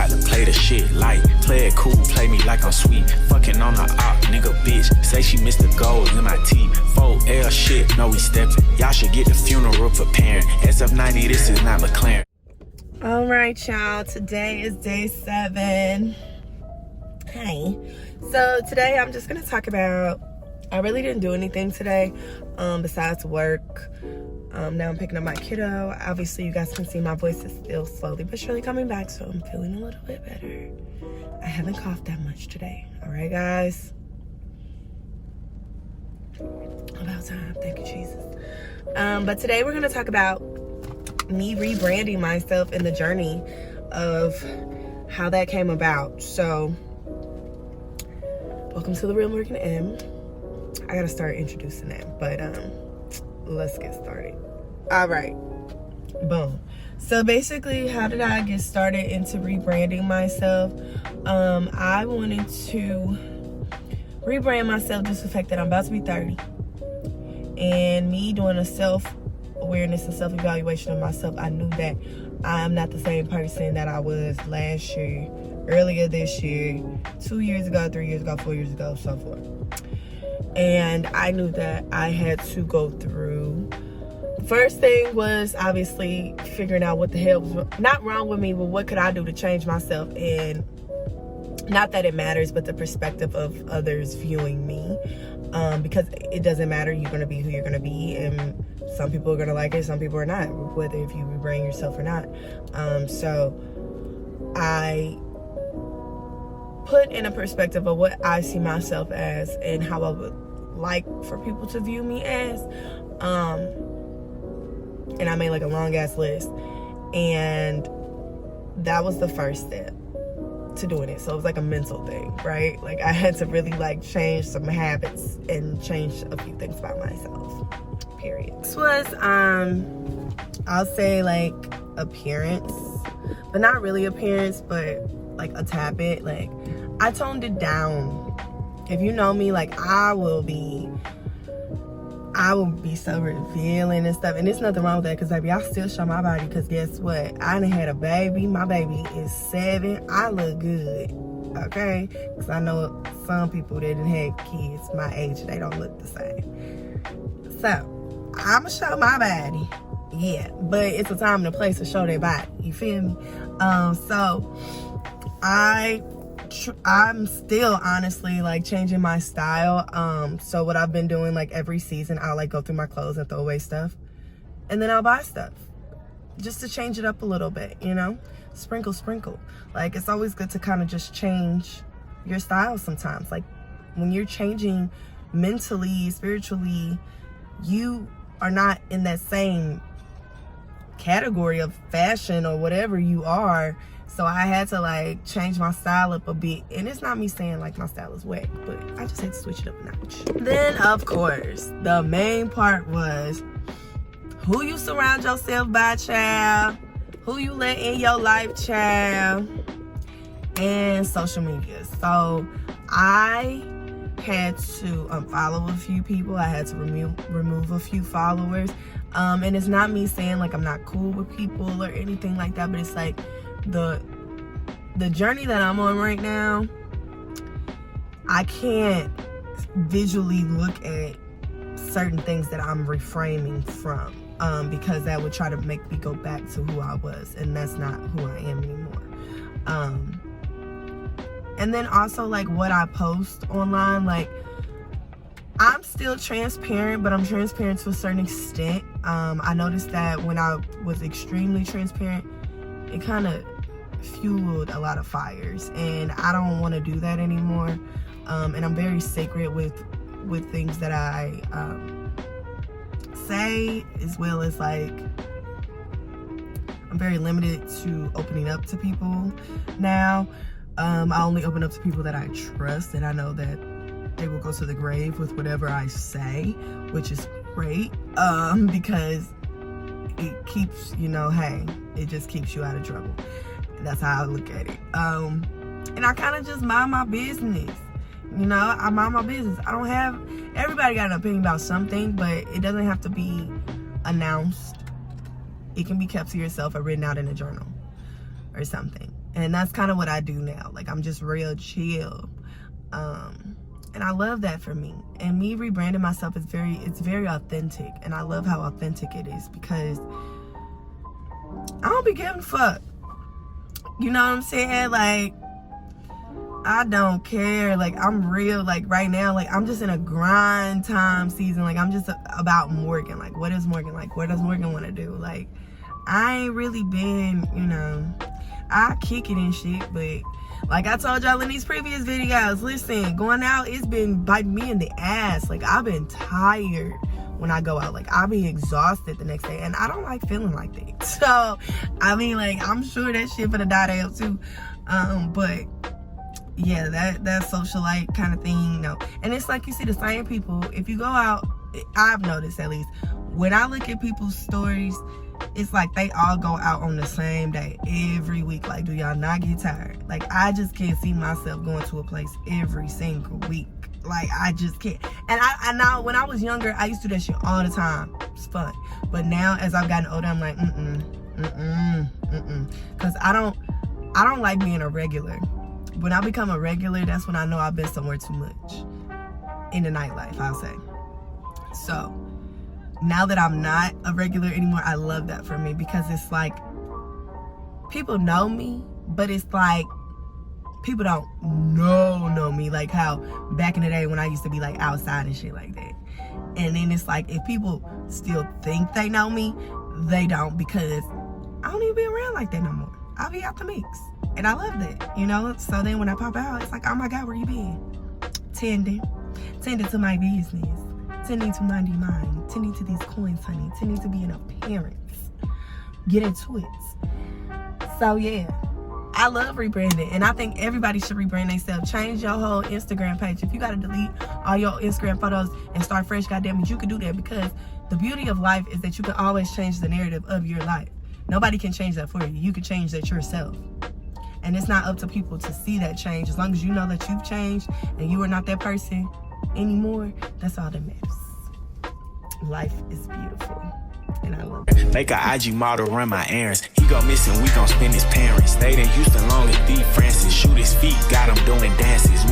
got to play the shit like, play it cool, play me like I'm sweet. Fucking on the op, nigga bitch. Say she missed the gold in my teeth. 4L shit, no we stepping. Y'all should get the funeral preparing. SF90, this is not McLaren. All right, y'all. Today is day 7. Hey. So today I'm just gonna talk about. I really didn't do anything today, besides work. Now I'm picking up my kiddo. Obviously, you guys can see my voice is still slowly but surely coming back, so I'm feeling a little bit better. I haven't coughed that much today. All right, guys. About time. Thank you, Jesus. But today we're gonna talk about me rebranding myself and the journey of how that came about. So, welcome to the Real American M. I gotta start introducing that, but let's get started. All right, boom. So basically, how did I get started into rebranding myself? I wanted to rebrand myself just the fact that I'm about to be 30, and me doing a self-awareness and self-evaluation of myself. I knew that I'm not the same person that I was last year, earlier this year, 2 years ago, 3 years ago, 4 years ago, so forth. And I knew that I had to go through. The first thing was obviously figuring out what the hell was not wrong with me, but what could I do to change myself? And not that it matters, but the perspective of others viewing me. Because it doesn't matter, you're going to be who you're going to be, and some people are going to like it, some people are not, whether if you rebrand yourself or not. So I put in a perspective of what I see myself as and how I would like for people to view me as. And I made like a long ass list, and that was the first step to doing it. So it was like a mental thing, right? Like I had to really like change some habits and change a few things about myself, period. This was I'll say like appearance, but not really appearance, but like a tad bit. Like I toned it down. If you know me, like I will be so revealing and stuff, and there's nothing wrong with that, because baby, I still show my body, because guess what, I done had a baby. My baby is 7. I look good, okay? Because I know some people that done had kids my age, they don't look the same. So I'ma show my body, yeah, but it's a time and a place to show their body, you feel me? So I'm still honestly like changing my style. So what I've been doing, like every season, I'll like go through my clothes and throw away stuff, and then I'll buy stuff just to change it up a little bit, you know, sprinkle. Like it's always good to kind of just change your style sometimes. Like when you're changing mentally, spiritually, you are not in that same category of fashion or whatever you are. So I had to like change my style up a bit. And it's not me saying like my style is whack, but I just had to switch it up a notch. Then of course, the main part was who you surround yourself by, child. Who you let in your life, child. And social media. So I had to unfollow a few people. I had to remove a few followers. And it's not me saying like I'm not cool with people or anything like that, but it's like the journey that I'm on right now, I can't visually look at certain things that I'm reframing from, because that would try to make me go back to who I was, and that's not who I am anymore. And then also like what I post online, like I'm still transparent, but I'm transparent to a certain extent. I noticed that when I was extremely transparent, it kind of fueled a lot of fires, and I don't want to do that anymore. And I'm very sacred with things that I say, as well as like I'm very limited to opening up to people now. I only open up to people that I trust, and I know that they will go to the grave with whatever I say, which is great, because it keeps, you know, hey, it just keeps you out of trouble. That's how I look at it. And I kind of just mind my business. You know, I mind my business. I don't have, everybody got an opinion about something, but it doesn't have to be announced. It can be kept to yourself or written out in a journal or something. And that's kind of what I do now. Like, I'm just real chill. And I love that for me. And me rebranding myself is it's very authentic. And I love how authentic it is, because I don't be giving a fuck. You know what I'm saying? Like, I don't care. Like, I'm real. Like, right now, like, I'm just in a grind time season. Like, I'm just about Morgan. Like, what is Morgan like? What does Morgan want to do? Like, I ain't really been, you know, I kick it and shit, but like I told y'all in these previous videos, listen, going out, it's been biting me in the ass. Like, I've been tired when I go out. Like, I'll be exhausted the next day, and I don't like feeling like that. So, I mean, like, I'm sure that shit for the die down too. But yeah, that socialite kind of thing, no. And it's like, you see the same people. If you go out, I've noticed at least, when I look at people's stories, it's like they all go out on the same day every week. Like, do y'all not get tired? Like, I just can't see myself going to a place every single week. Like, I just can't. And I now, when I was younger, I used to do that shit all the time. It's fun. But now, as I've gotten older, I'm like, because I don't like being a regular. When I become a regular, that's when I know I've been somewhere too much in the nightlife, I'll say. So now that I'm not a regular anymore, I love that for me, because it's like, people know me, but it's like, people don't know me, like how back in the day when I used to be like outside and shit like that. And then it's like, if people still think they know me, they don't, because I don't even be around like that no more. I'll be out the mix, and I love that, you know. So then when I pop out, it's like, oh my God, where you been? Tending to my business, tending to my mind, tending to these coins, honey, tending to be an appearance, get into it. So yeah, I love rebranding, and I think everybody should rebrand themselves. Change your whole Instagram page. If you gotta delete all your Instagram photos and start fresh, goddamn it, you can do that, because the beauty of life is that you can always change the narrative of your life. Nobody can change that for you. You can change that yourself. And it's not up to people to see that change. As long as you know that you've changed and you are not that person anymore, that's all that matters. Life is beautiful, and I love it. Make a IG model run my errands. He go missing, we gon' spend his parents. Stayed in Houston long as D. Francis. Shoot his feet, got him doing dances.